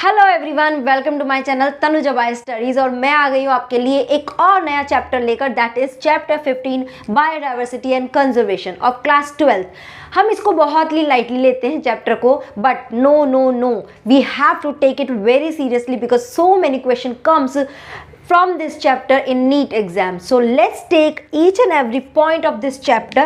Hello everyone, welcome to my channel Tanuja by studies. और मैं आ गई हूँ आपके लिए एक और नया चैप्टर लेकर, that is chapter 15 biodiversity and conservation of class 12। हम इसको बहुत ही लाइटली लेते हैं चैप्टर को, but no we have to take it very seriously because so many question comes from this chapter in NEET exam. So let's take each and every point of this chapter.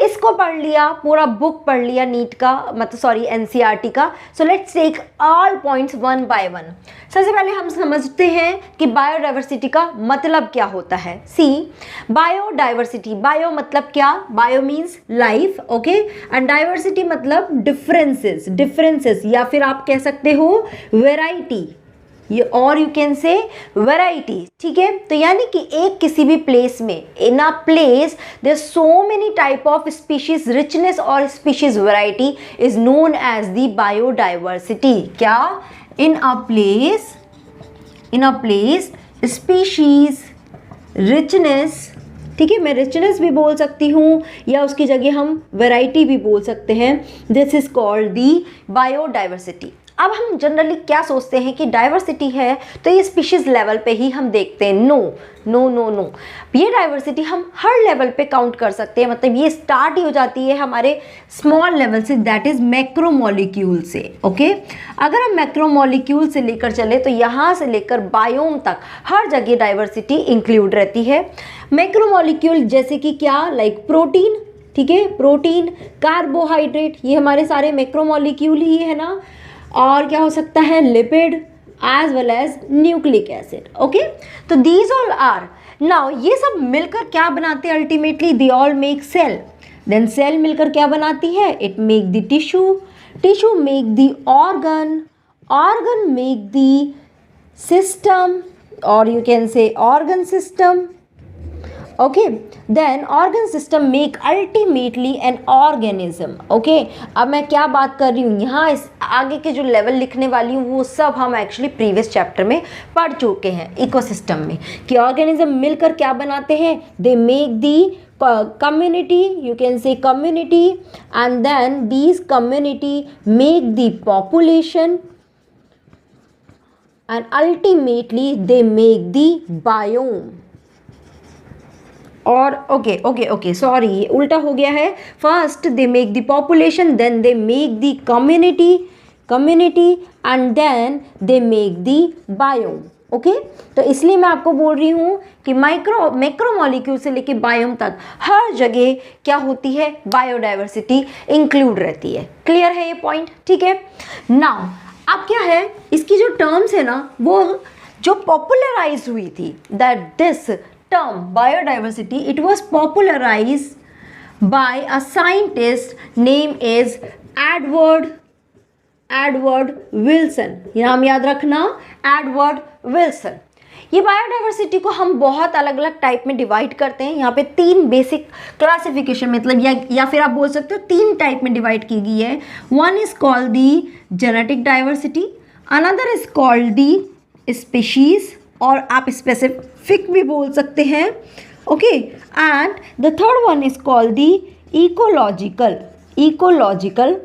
इसको पढ़ लिया, पूरा book पढ़ लिया NEET का, मतलब NCERT का. So let's take all points one by one. सबसे पहले हम समझते हैं कि बायोडाइवर्सिटी का मतलब क्या होता है. सी बायोडाइवर्सिटी, बायो मतलब क्या? Bio means life, okay, and diversity मतलब डिफरेंसेस या फिर आप कह सकते हो वेराइटी, और यू कैन से वैरायटी. ठीक है, तो यानी कि एक किसी भी प्लेस में, in a place there so many type of species, richness और species variety is known as the biodiversity. क्या? In a place species, richness, ठीक है, मैं रिचनेस भी बोल सकती हूँ या उसकी जगह हम वैरायटी भी बोल सकते हैं. This is called the biodiversity. अब हम जनरली क्या सोचते हैं कि डाइवर्सिटी है तो ये स्पीशीज लेवल पे ही हम देखते हैं. नो, ये डाइवर्सिटी हम हर लेवल पे काउंट कर सकते हैं. मतलब ये स्टार्ट ही हो जाती है हमारे स्मॉल लेवल से, दैट इज मैक्रोमोलिक्यूल से. ओके, अगर हम मैक्रोमोलिक्यूल से लेकर चले तो यहाँ से लेकर बायोम तक हर जगह डाइवर्सिटी इंक्लूड रहती है. मैक्रोमोलिक्यूल जैसे कि क्या? लाइक प्रोटीन, ठीक है, प्रोटीन, कार्बोहाइड्रेट, ये हमारे सारे मैक्रोमोलिक्यूल ही है ना. और क्या हो सकता है? Lipid as well as nucleic acid. Okay, तो दीज ऑल आर. नाउ ये सब मिलकर क्या बनाते हैं? Ultimately they all make cell. Then cell मिलकर क्या बनाती है? It make the tissue make the organ make the system, और you can say organ system. Okay, then organ system make ultimately an organism. Okay, अब मैं क्या बात कर रही हूँ यहाँ, इस आगे के जो लेवल लिखने वाली हूँ वो सब हम एक्चुअली प्रीवियस चैप्टर में पढ़ चुके हैं इकोसिस्टम में, कि ऑर्गेनिज्म मिलकर क्या बनाते हैं? They make the community, you can say community, and then these community make the population, and ultimately they make the biome. और ओके सॉरी, ये उल्टा हो गया है. First they make the population, then they make the community and then they make the biome. Okay, तो इसलिए मैं आपको बोल रही हूँ कि मैक्रोमोलिक्यूल से लेके बायोम तक हर जगह क्या होती है? बायोडाइवर्सिटी इंक्लूड रहती है. क्लियर है ये पॉइंट? ठीक है. नाउ अब क्या है, इसकी जो टर्म्स है ना, वो जो पॉपुलराइज हुई थी, that this term biodiversity, it was popularized by a scientist named is Edward Wilson. ये नाम याद रखना, एडवर्ड विल्सन. ये बायोडाइवर्सिटी को हम बहुत अलग अलग टाइप में डिवाइड करते हैं. यहाँ पे 3 बेसिक क्लासिफिकेशन, मतलब या फिर आप बोल सकते हो 3 टाइप में डिवाइड की गई है. One is called the genetic diversity, another is called the species, और आप स्पेसिफिक भी बोल सकते हैं. Okay, and the third one is called the ecological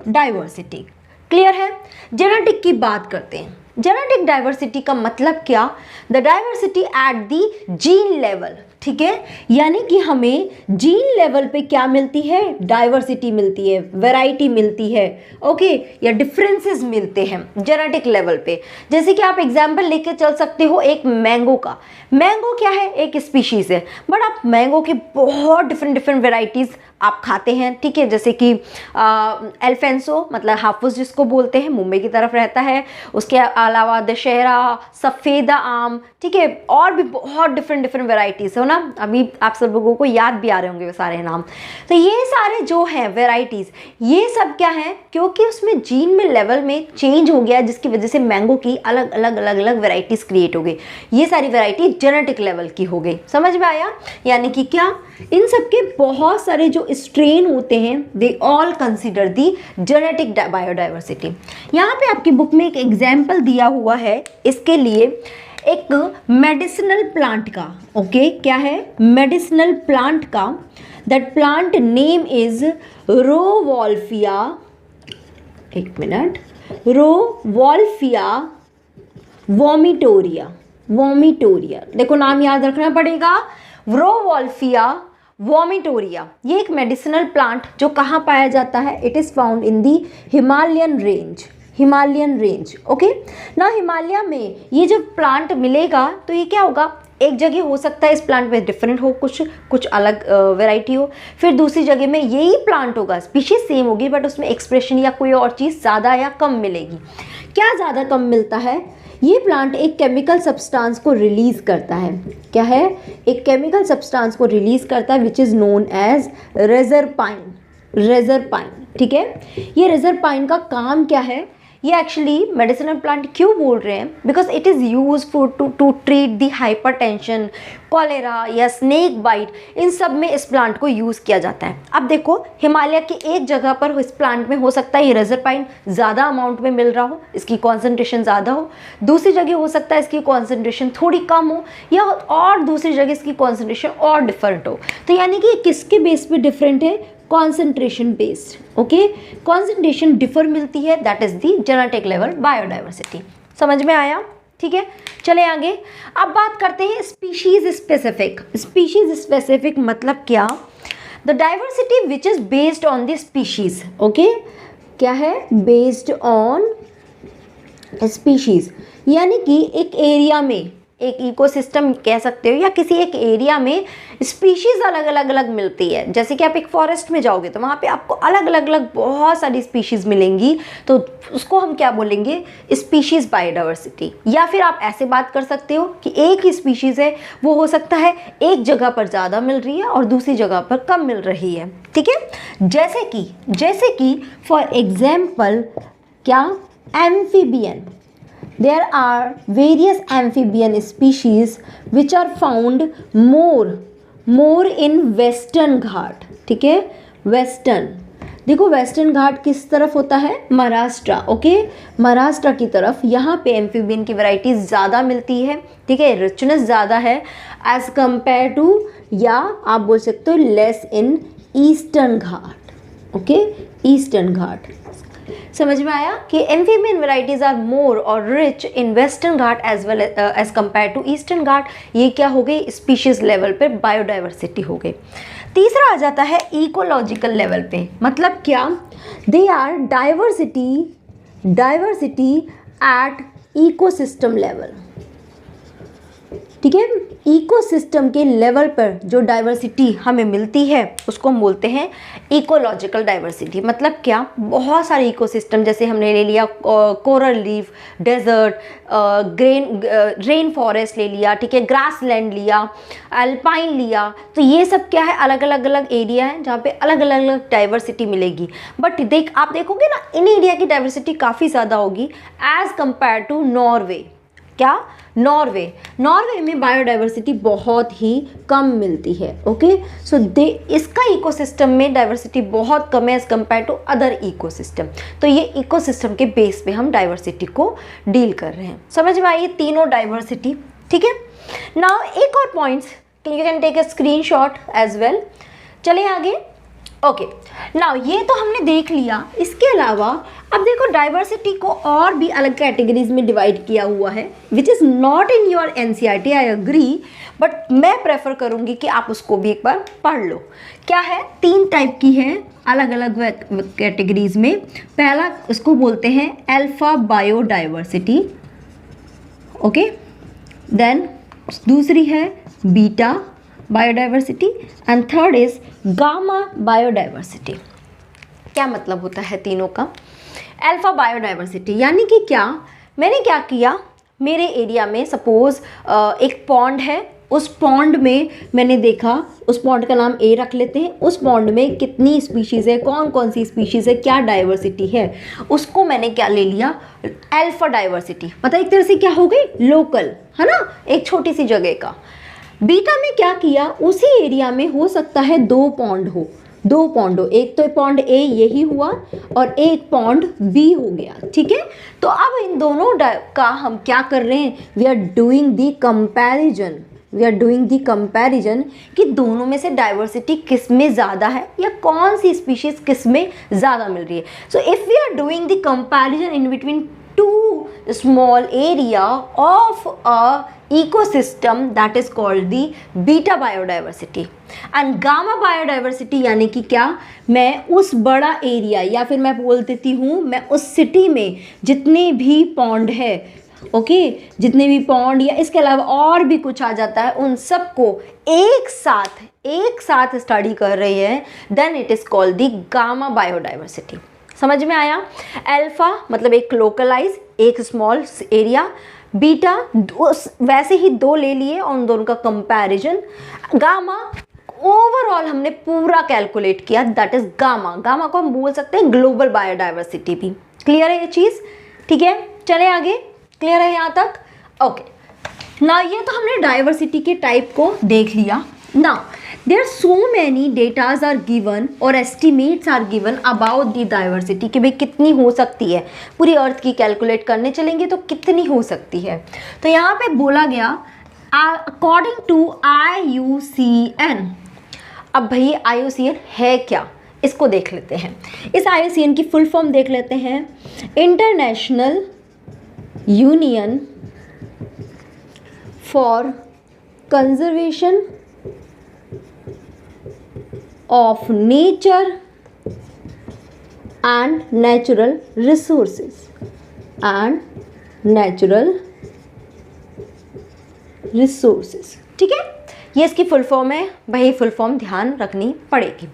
diversity. Clear है? जेनेटिक की बात करते हैं. जेनेटिक डाइवर्सिटी का मतलब क्या? The diversity at the gene level. ठीक है, यानी कि हमें जीन लेवल पे क्या मिलती है? डाइवर्सिटी मिलती है, वैरायटी मिलती है. ओके, या डिफरेंसेस मिलते हैं जेनेटिक लेवल पे. जैसे कि आप एग्जांपल लेके चल सकते हो एक मैंगो का. मैंगो क्या है? एक स्पीशीज है, बट आप मैंगो के बहुत डिफरेंट वैरायटीज आप खाते हैं. ठीक है, जैसे कि एल्फेंसो, मतलब हाफूस जिसको बोलते हैं, मुंबई की तरफ रहता है. उसके अलावा दशहरा, सफ़ेदा आम, ठीक है, और भी बहुत डिफरेंट वैरायटीज़ हो ना. अभी आप सब लोगों को याद भी आ रहे होंगे वो सारे नाम. तो ये सारे जो हैं वैरायटीज़, ये सब क्या है? क्योंकि उसमें जीन में लेवल में चेंज हो गया, जिसकी वजह से मैंगो की अलग अलग वैरायटीज़ क्रिएट हो गई. ये सारी वैरायटी जेनेटिक लेवल की हो गई. समझ में आया? यानी कि क्या, इन सब के बहुत सारे जो स्ट्रेन होते हैं, they all consider the genetic biodiversity. यहाँ पे आपकी बुक में एक एग्जाम्पल दिया हुआ है इसके लिए, एक मेडिसिनल प्लांट का. ओके, क्या है? मेडिसिनल प्लांट का. That plant name is Rauwolfia. एक मिनट, रोवॉल्फिया वोमिटोरिया, वोमिटोरिया, देखो नाम याद रखना पड़ेगा, व्रोवोल्फिया वोमिटोरिया। ये एक मेडिसिनल प्लांट जो कहाँ पाया जाता है, it is found in the Himalayan range, Himalayan range. Okay ना, हिमालय में ये जब प्लांट मिलेगा तो ये क्या होगा, एक जगह हो सकता है इस प्लांट में डिफरेंट हो, कुछ अलग वैरायटी हो, फिर दूसरी जगह में यही प्लांट होगा, स्पीशीज सेम होगी बट उसमें एक्सप्रेशन या कोई और चीज़ ज़्यादा या कम मिलेगी। क्या ज़्यादा कम मिलता है, ये प्लांट एक केमिकल सब्सटेंस को रिलीज़ करता है। क्या है, एक केमिकल सब्सटेंस को रिलीज़ करता है which is known as reserpine, reserpine. ठीक है, ये रेजरपाइन का काम क्या है, ये एक्चुअली मेडिसिनल प्लांट क्यों बोल रहे हैं, because it is useful to treat the hypertension, cholera या स्नेक बाइट, इन सब में इस प्लांट को यूज़ किया जाता है। अब देखो हिमालय की एक जगह पर इस प्लांट में हो सकता है ये रेजरपाइन ज़्यादा अमाउंट में मिल रहा हो, इसकी कॉन्सेंट्रेशन ज़्यादा हो, दूसरी जगह हो सकता है इसकी कॉन्सेंट्रेशन थोड़ी कम हो, या और दूसरी जगह इसकी कॉन्सेंट्रेशन और डिफरेंट हो। तो यानी कि किसके बेस पे डिफरेंट है, concentration based. Okay, concentration differ मिलती है, that is the genetic level biodiversity. समझ में आया, ठीक है, चले आगे। अब बात करते हैं स्पीशीज स्पेसिफिक। स्पीशीज स्पेसिफिक मतलब क्या, the diversity which is based on the species. Okay, क्या है, बेस्ड ऑन स्पीशीज, यानी कि एक एरिया में, एक इकोसिस्टम कह सकते हो, या किसी एक एरिया में स्पीशीज़ अलग अलग मिलती है। जैसे कि आप एक फॉरेस्ट में जाओगे तो वहाँ पे आपको अलग अलग बहुत सारी स्पीशीज़ मिलेंगी, तो उसको हम क्या बोलेंगे, स्पीशीज़ बायोडाइवर्सिटी। या फिर आप ऐसे बात कर सकते हो कि एक ही स्पीशीज़ है, वो हो सकता है एक जगह पर ज़्यादा मिल रही है और दूसरी जगह पर कम मिल रही है। ठीक है, जैसे कि फॉर एग्जाम्पल क्या, amphibian, there are various amphibian species which are found more in western घाट। ठीक है, वेस्टर्न, देखो वेस्टर्न घाट किस तरफ होता है, महाराष्ट्र। ओके, महाराष्ट्र की तरफ, यहाँ पे एम्फीबियन की वैरायटीज ज़्यादा मिलती है। ठीक है, रिचनेस ज़्यादा है एज कंपेयर टू, या आप बोल सकते हो less in Eastern Ghat. Okay, Eastern Ghat. समझ में आया कि एम्फीबियन वेराइटीज आर मोर और rich in Western Ghat as well as compare to Eastern Ghat. ये क्या हो गई, स्पीशीज लेवल पे बायोडाइवर्सिटी हो गई। तीसरा आ जाता है इकोलॉजिकल लेवल पे, मतलब क्या, they are diversity at ecosystem level. ठीक है, इकोसिस्टम के लेवल पर जो डाइवर्सिटी हमें मिलती है उसको हम बोलते हैं इकोलॉजिकल डाइवर्सिटी। मतलब क्या, बहुत सारे इकोसिस्टम, जैसे हमने ले लिया coral reef, desert, rain forest ले लिया, ठीक है, ग्रास लैंड लिया, अल्पाइन लिया, तो ये सब क्या है, अलग अलग एरिया है जहाँ पे अलग अलग डाइवर्सिटी मिलेगी। बट आप देखोगे ना, इन एरिया की डाइवर्सिटी काफ़ी ज़्यादा होगी एज कंपेयर टू नॉर्वे। क्या, नॉर्वे में बायोडाइवर्सिटी बहुत ही कम मिलती है। ओके, सो इसका इकोसिस्टम में डाइवर्सिटी बहुत कम है as compare to other ecosystem. तो ये इकोसिस्टम के बेस पे हम डाइवर्सिटी को डील कर रहे हैं। समझ में आई तीनों डाइवर्सिटी। ठीक है, नाउ एक और points, you can take a screenshot as well. चलिए आगे। ओके, नाउ ये तो हमने देख लिया। इसके अलावा अब देखो, डाइवर्सिटी को और भी अलग कैटेगरीज में डिवाइड किया हुआ है, which is not in your NCERT, I agree, but मैं प्रेफर करूँगी कि आप उसको भी एक बार पढ़ लो। क्या है, 3 टाइप की है अलग अलग कैटेगरीज में। पहला उसको बोलते हैं अल्फा बायोडाइवर्सिटी। ओके, देन दूसरी है beta biodiversity and third is gamma biodiversity. क्या मतलब होता है तीनों का? अल्फा बायोडाइवर्सिटी यानी कि क्या, मैंने क्या किया, मेरे एरिया में सपोज एक पॉन्ड है, उस पॉन्ड में मैंने देखा, उस पॉन्ड का नाम ए रख लेते हैं, उस पॉन्ड में कितनी स्पीशीज़ है, कौन कौन सी स्पीशीज़ है, क्या डाइवर्सिटी है, उसको मैंने क्या ले लिया, अल्फा डाइवर्सिटी। मतलब एक तरह से क्या हो गई, लोकल, है ना, एक छोटी सी जगह का। बीटा में क्या किया, उसी एरिया में हो सकता है 2 पॉन्ड हो, एक तो पॉन्ड ए यही हुआ और एक पॉन्ड बी हो गया। ठीक है, तो अब इन दोनों का हम क्या कर रहे हैं, we are doing the comparison कि दोनों में से डाइवर्सिटी किस में ज़्यादा है या कौन सी स्पीशीज़ किस में ज़्यादा मिल रही है। So if we are doing the comparison in between two small area of a ecosystem that is called the beta biodiversity and gamma biodiversity यानी कि क्या, मैं उस बड़ा एरिया या फिर मैं बोल देती हूँ मैं उस सिटी में जितने भी पॉन्ड है, ओके, जितने भी पॉन्ड या इसके अलावा और भी कुछ आ जाता है, उन सबको एक साथ स्टडी कर रही है, then it is called the gamma biodiversity. समझ में आया? अल्फा मतलब एक लोकलाइज, एक स्मॉल एरिया, बीटा वैसे ही दो ले लिए और उन दोनों का कंपैरिजन, गामा ओवरऑल हमने पूरा कैलकुलेट किया, दैट इज गामा। गामा को हम बोल सकते हैं ग्लोबल बायोडाइवर्सिटी भी। क्लियर है ये चीज़? ठीक है, चले आगे। क्लियर है यहाँ तक? ओके ना, ये तो हमने डाइवर्सिटी के टाइप को देख लिया। ना there so many datas are given और estimates are given about the diversity कि भाई कितनी हो सकती है, पूरी अर्थ की कैलकुलेट करने चलेंगे तो कितनी हो सकती है। तो यहाँ पे बोला गया अकॉर्डिंग टू IUCN। अब भाई IUCN है क्या, इसको देख लेते हैं। इस IUCN की फुल फॉर्म देख लेते हैं, international union for conservation of nature and natural resources and natural resources। ठीक है, ये इसकी फुल फॉर्म है भाई, फुल फॉर्म ध्यान रखनी पड़ेगी।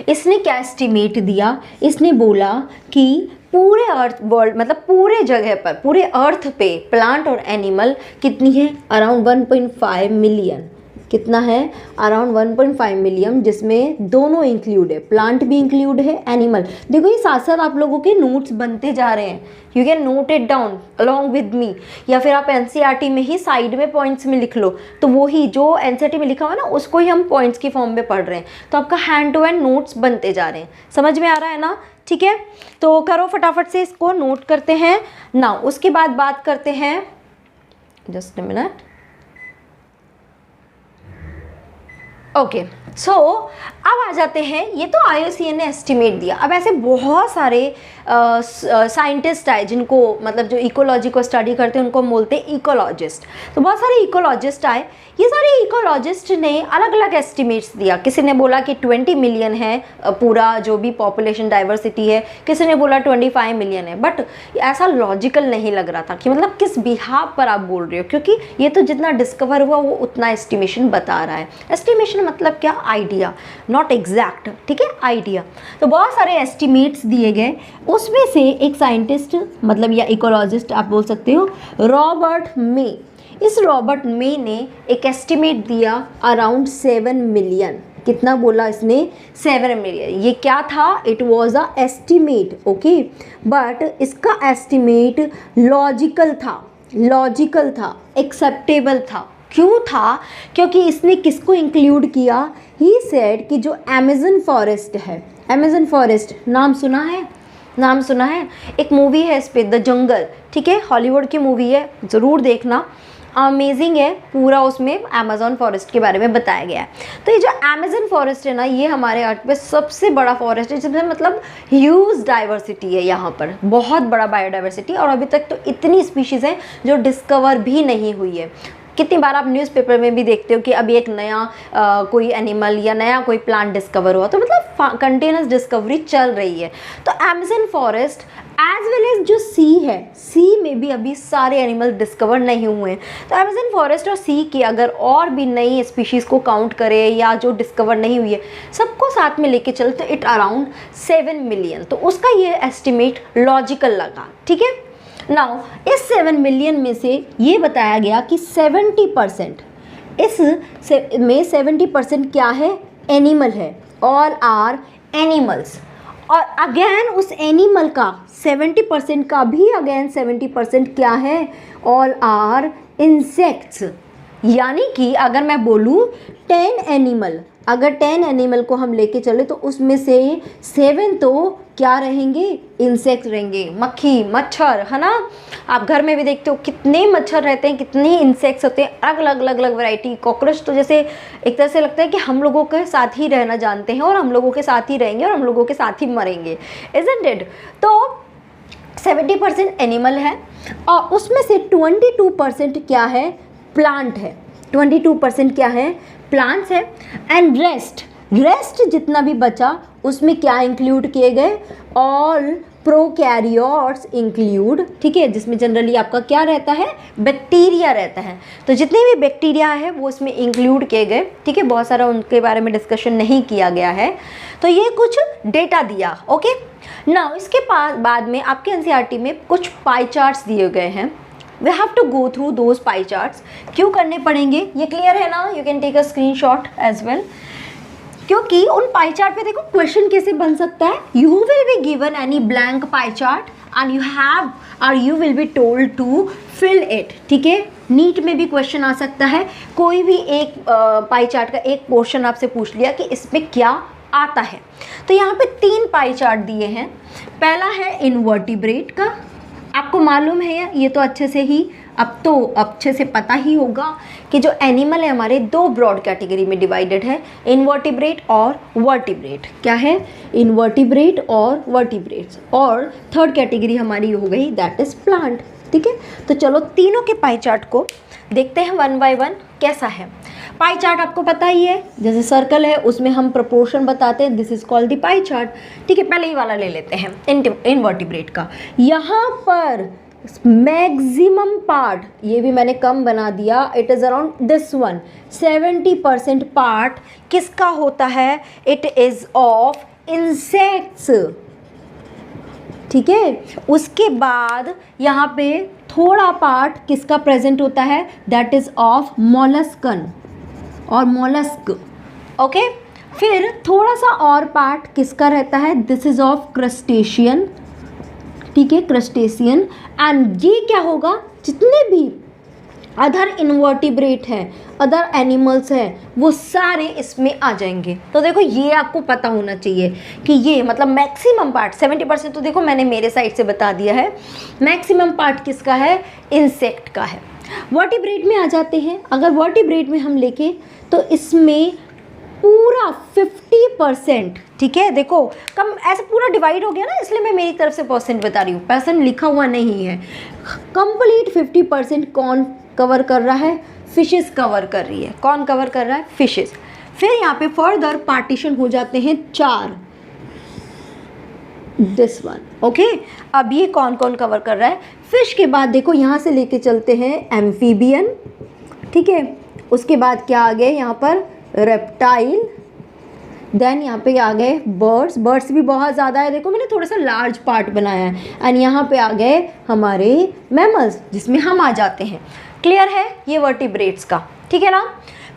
इसने क्या एस्टिमेट दिया, इसने बोला कि पूरे अर्थ वर्ल्ड मतलब पूरे जगह पर, पूरे अर्थ पे प्लांट और एनिमल कितनी है, अराउंड 1.5 मिलियन। कितना है? अराउंड 1.5 मिलियन, जिसमें दोनों इंक्लूड है, प्लांट भी इंक्लूड है, एनिमल। देखो ये साथ साथ आप लोगों के नोट्स बनते जा रहे हैं, you can note it down along with me, या फिर आप NCERT में ही साइड में पॉइंट्स में लिख लो, तो वही जो NCERT में लिखा हुआ ना उसको ही हम पॉइंट्स की फॉर्म में पढ़ रहे हैं, तो आपका हैंड टू हैंड नोट्स बनते जा रहे हैं। समझ में आ रहा है ना? ठीक है, तो करो फटाफट से इसको नोट करते हैं ना। उसके बाद बात करते हैं, just a minute. Okay so अब आ जाते हैं, ये तो IUCN ने एस्टिमेट दिया। अब ऐसे बहुत सारे साइंटिस्ट आए जिनको मतलब जो इकोलॉजी को स्टडी करते हैं उनको हम बोलते हैं इकोलॉजिस्ट। तो बहुत सारे इकोलॉजिस्ट आए, ये सारे इकोलॉजिस्ट ने अलग अलग एस्टिमेट्स दिया। किसी ने बोला कि 20 मिलियन है पूरा जो भी पॉपुलेशन डाइवर्सिटी है, किसी ने बोला 25 मिलियन है, बट ऐसा लॉजिकल नहीं लग रहा था कि मतलब किस बिहाफ पर आप बोल रहे हो, क्योंकि ये तो जितना डिस्कवर हुआ वो उतना एस्टिमेशन बता रहा है। एस्टिमेशन मतलब क्या? Idea, not exact. ठीक है, आइडिया। तो बहुत सारे एस्टिमेट्स दिए गए, उसमें से एक साइंटिस्ट मतलब या इकोलॉजिस्ट आप बोल सकते हो, रॉबर्ट मे। इस रॉबर्ट मे ने एक एस्टिमेट दिया अराउंड 7 मिलियन। कितना बोला इसने? 7 मिलियन। ये क्या था? It was a estimate, okay, but इसका एस्टिमेट लॉजिकल था, एक्सेप्टेबल था। क्यों था? क्योंकि इसने किसको इंक्लूड किया? ही सेड कि जो अमेज़न फॉरेस्ट है, अमेज़न फॉरेस्ट नाम सुना है? नाम सुना है? एक मूवी है इस पे, द जंगल। ठीक है, हॉलीवुड की मूवी है, ज़रूर देखना, अमेजिंग है। पूरा उसमें अमेज़न फॉरेस्ट के बारे में बताया गया है। तो ये जो अमेज़न फॉरेस्ट है ना, ये हमारे अर्थ पे सबसे बड़ा फॉरेस्ट है, जिसमें मतलब ह्यूज डाइवर्सिटी है, यहाँ पर बहुत बड़ा बायोडाइवर्सिटी, और अभी तक तो इतनी स्पीशीज़ हैं जो डिस्कवर भी नहीं हुई है। कितनी बार आप न्यूज़पेपर में भी देखते हो कि अभी एक नया कोई एनिमल या नया कोई प्लांट डिस्कवर हुआ, तो मतलब कंटिन्यूस डिस्कवरी चल रही है। तो Amazon forest as well as जो सी है, सी में भी अभी सारे एनिमल डिस्कवर नहीं हुए हैं। तो अमेज़न फॉरेस्ट और सी की अगर और भी नई स्पीशीज़ को काउंट करें या जो डिस्कवर नहीं हुई है, सबको साथ में लेके चले, तो इट अराउंड 7 मिलियन। तो उसका ये एस्टिमेट लॉजिकल लगा। ठीक है, नाउ इस 7 मिलियन में से ये बताया गया कि 70% इस में 70% क्या है? एनिमल है, ऑल आर एनिमल्स। और अगेन उस एनिमल का 70% का भी अगेन 70% क्या है? All are insects. यानी कि अगर मैं बोलूँ 10 एनिमल, अगर 10 एनिमल को हम लेके चले तो उसमें से 7 तो क्या रहेंगे? इंसेक्ट रहेंगे, मक्खी, मच्छर, है ना। आप घर में भी देखते हो कितने मच्छर रहते हैं, कितने इंसेक्ट्स होते हैं, अलग अलग वैरायटी। कॉकरोच तो जैसे एक तरह से लगता है कि हम लोगों के साथ ही रहना जानते हैं और हम लोगों के साथ ही रहेंगे और हम लोगों के साथ ही मरेंगे, इज़न्ट इट। तो 70% एनिमल है और उसमें से 22% क्या है, प्लांट है, 22% क्या है, प्लांट्स है। एंड रेस्ट जितना भी बचा उसमें क्या इंक्लूड किए गए, ऑल प्रोकैरियोट्स इंक्लूड, ठीक है, जिसमें जनरली आपका क्या रहता है, बैक्टीरिया रहता है। तो जितने भी बैक्टीरिया है वो इसमें इंक्लूड किए गए, ठीक है, बहुत सारा उनके बारे में डिस्कशन नहीं किया गया है। तो ये कुछ डेटा दिया, ओके। नाउ इसके बाद में आपके एनसीईआरटी में कुछ पाई चार्ट्स दिए गए हैं, we have to go through those pie charts. क्यों करने पड़ेंगे ये क्लियर है ना, you can take a screenshot as well, क्योंकि उन पाई चार्ट पे देखो क्वेश्चन कैसे बन सकता है, you will be given any blank pie chart and you will be told to fill it, ठीक है। नीट में भी क्वेश्चन आ सकता है, कोई भी एक पाई चार्ट का एक पोर्शन आपसे पूछ लिया कि इसमें क्या आता है। तो यहाँ पे 3 पाई चार्ट दिए हैं। पहला है इनवर्टिब्रेट का, आपको मालूम है ये तो अच्छे से पता ही होगा कि जो एनिमल है हमारे 2 ब्रॉड कैटेगरी में डिवाइडेड है, इनवर्टिब्रेट और वर्टिब्रेट। क्या है, इनवर्टिब्रेट और वर्टिब्रेट्स, और थर्ड कैटेगरी हमारी हो गई दैट इज प्लांट, ठीक है। तो चलो तीनों के पाई चार्ट को देखते हैं 1 बाय 1 कैसा है। पाई चार्ट आपको पता ही है, जैसे सर्कल है उसमें हम प्रोपोर्शन बताते हैं, this is called the pie chart, ठीक है। पहले ही वाला ले लेते हैं इनवर्टिब्रेट का। यहाँ पर मैक्सिमम पार्ट, ये भी मैंने कम बना दिया, it is around this one, 70% part किसका होता है, इट इज़ ऑफ इंसेक्ट्स, ठीक है। उसके बाद यहाँ पे थोड़ा पार्ट किसका प्रेजेंट होता है, दैट इज़ ऑफ मॉलस्कन और मॉलस्क, ओके। फिर थोड़ा सा और पार्ट किसका रहता है, दिस इज़ ऑफ क्रस्टेशियन, ठीक है, क्रस्टेशियन। एंड ये क्या होगा, जितने भी अदर इनवर्टिब्रेट हैं, अदर एनिमल्स हैं, वो सारे इसमें आ जाएंगे। तो देखो ये आपको पता होना चाहिए कि ये मतलब मैक्सिमम पार्ट 70% तो देखो मैंने मेरे साइड से बता दिया है, मैक्सिमम पार्ट किसका है, इंसेक्ट का है। वर्टिब्रेट में आ जाते हैं, अगर वर्टिब्रेट में हम लेके तो इसमें पूरा 50%, ठीक है। देखो कम ऐसे पूरा डिवाइड हो गया ना, इसलिए मैं मेरी तरफ से परसेंट बता रही हूँ, परसेंट लिखा हुआ नहीं है। कंप्लीट 50% कौन कवर कर रहा है, फिशेस कवर कर रही है। कौन कवर कर रहा है, फिशेस। फिर यहाँ पे फर्दर पार्टीशन हो जाते हैं 4, दिस वन, ओके। अब ये कौन कौन कवर कर रहा है, फिश के बाद देखो यहाँ से लेके चलते हैं एम्फीबियन, ठीक है। उसके बाद क्या आ गए यहाँ पर, रेप्टाइल, देन यहाँ पे आ गए बर्ड्स भी बहुत ज़्यादा है, देखो मैंने थोड़ा सा लार्ज पार्ट बनाया है। एंड यहाँ पे आ गए हमारे मैमल्स, जिसमें हम आ जाते हैं। क्लियर है ये वर्टिब्रेट्स का, ठीक है ना।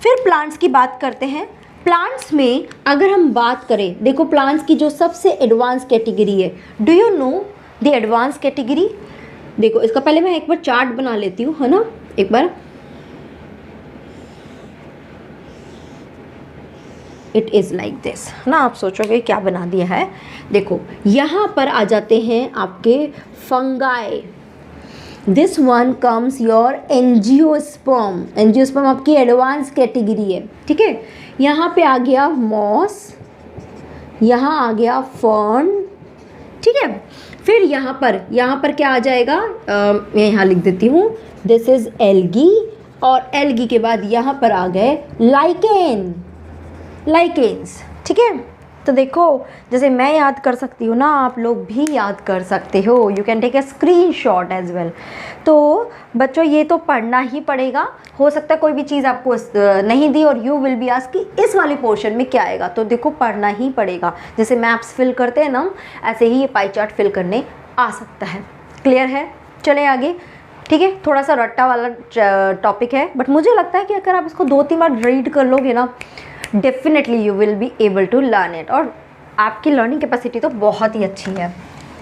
फिर प्लांट्स की बात करते हैं। प्लांट्स में अगर हम बात करें, देखो प्लांट्स की जो सबसे एडवांस कैटेगरी है, do you know the advance category. देखो इसका पहले मैं एक बार चार्ट बना लेती हूँ, है ना, एक बार। इट इज़ लाइक दिस ना, आप सोचोगे क्या बना दिया है। देखो यहाँ पर आ जाते हैं आपके fungi, this one comes your angiosperm, angiosperm आपकी एडवांस कैटेगरी है, ठीक है। यहाँ पे आ गया मॉस, यहाँ आ गया फर्न, ठीक है। फिर यहाँ पर क्या आ जाएगा, मैं यहाँ लिख देती हूँ, दिस इज़ एल्गी, और एल्गी के बाद यहाँ पर आ गए लाइकेन्स, ठीक है। तो देखो जैसे मैं याद कर सकती हूँ ना, आप लोग भी याद कर सकते हो, you can take a screenshot as well. तो बच्चों ये तो पढ़ना ही पड़ेगा, हो सकता है कोई भी चीज़ आपको नहीं दी और यू विल बी आस्क्ड कि इस वाले पोर्शन में क्या आएगा, तो देखो पढ़ना ही पड़ेगा। जैसे मैप्स फिल करते हैं ना, ऐसे ही ये पाई चार्ट फिल करने आ सकता है। क्लियर है, चले आगे, ठीक है। थोड़ा सा रट्टा वाला टॉपिक है, बट मुझे लगता है कि अगर आप इसको 2-3 बार रीड कर लोगे ना, definitely you will be able to learn it, और आपकी लर्निंग कैपेसिटी तो बहुत ही अच्छी है,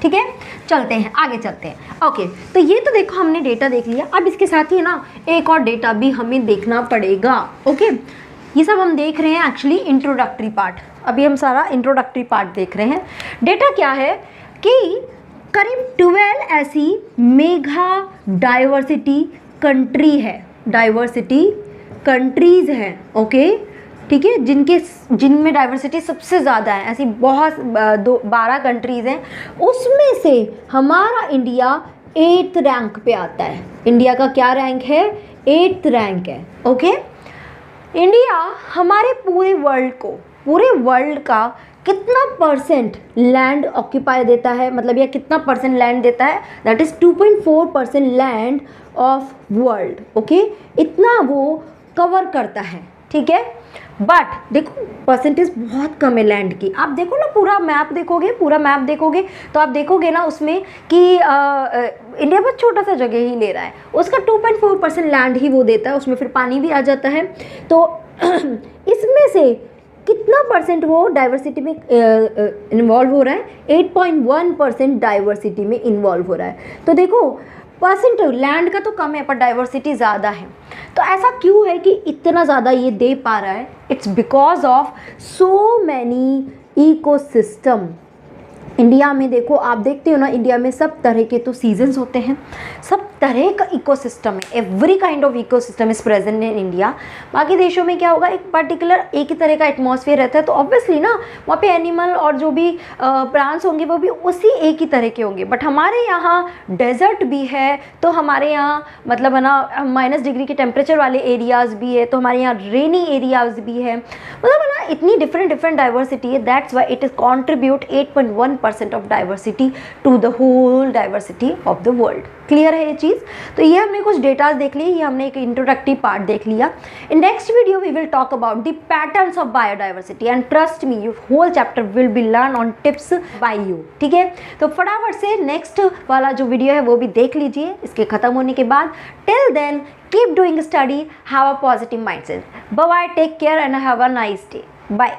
ठीक है। चलते हैं आगे, चलते हैं। ओके, तो ये तो देखो हमने डेटा देख लिया, अब इसके साथ ही ना एक और डेटा भी हमें देखना पड़ेगा, ओके। ये सब हम देख रहे हैं एक्चुअली इंट्रोडक्टरी पार्ट, अभी हम सारा इंट्रोडक्टरी पार्ट देख रहे हैं। डेटा क्या है कि करीब 12 ऐसी मेगा डाइवर्सिटी कंट्री है, डाइवर्सिटी कंट्रीज़ हैं, ओके, ठीक है, जिनमें डाइवर्सिटी सबसे ज़्यादा है। ऐसी बहुत 12 कंट्रीज़ हैं, उसमें से हमारा इंडिया 8th रैंक पे आता है। इंडिया का क्या रैंक है? 8th रैंक है। ओके, इंडिया हमारे पूरे वर्ल्ड का कितना परसेंट लैंड ऑक्यूपाई देता है, मतलब या कितना परसेंट लैंड देता है? That is 2.4% land of world. Okay, इतना वो कवर करता है, ठीक है। बट देखो परसेंटेज बहुत कम है लैंड की। आप देखो ना, पूरा मैप देखोगे तो आप देखोगे ना उसमें कि इंडिया बहुत छोटा सा जगह ही ले रहा है, उसका 2.4% लैंड ही वो देता है, उसमें फिर पानी भी आ जाता है। तो इसमें से कितना परसेंट वो डाइवर्सिटी में इन्वॉल्व हो रहा है? 8.1% डाइवर्सिटी में इन्वॉल्व हो रहा है। तो देखो परसेंट लैंड का तो कम है पर डाइवर्सिटी ज़्यादा है। तो ऐसा क्यों है कि इतना ज़्यादा ये दे पा रहा है? It's because of so many ecosystem. India में देखो, आप देखते हो ना, इंडिया में सब तरह के तो सीजन्स होते हैं, सब तरह का इकोसिस्टम है, every kind of ecosystem is present in India. बाकी देशों में क्या होगा, एक पर्टिकुलर एक ही तरह का एटमॉस्फेयर रहता है, तो ऑब्वियसली ना वहाँ पे एनिमल और जो भी प्लांट्स होंगे वो भी उसी एक ही तरह के होंगे। बट हमारे यहाँ डेजर्ट भी है, तो हमारे यहाँ मतलब है ना -डिग्री के टेम्परेचर वाले एरियाज़ भी है, तो हमारे यहाँ रेनी एरियाज़ भी है, मतलब है ना इतनी डिफरेंट डाइवर्सिटी है। That's why it is contribute 8.1% of diversity to the whole diversity of the world. Clear है ये चीज़? तो ये हमने कुछ डेटाज देख लिए, ये हमने एक इंट्रोडक्टिव पार्ट देख लिया। In next video we will talk about the patterns of biodiversity and trust me your whole chapter will be learn on tips by you. ठीक है, तो फटाफट से नेक्स्ट वाला जो वीडियो है वो भी देख लीजिए इसके खत्म होने के बाद। Till then keep doing study, have a positive mindset. Bye bye, take care and have a nice day. Bye.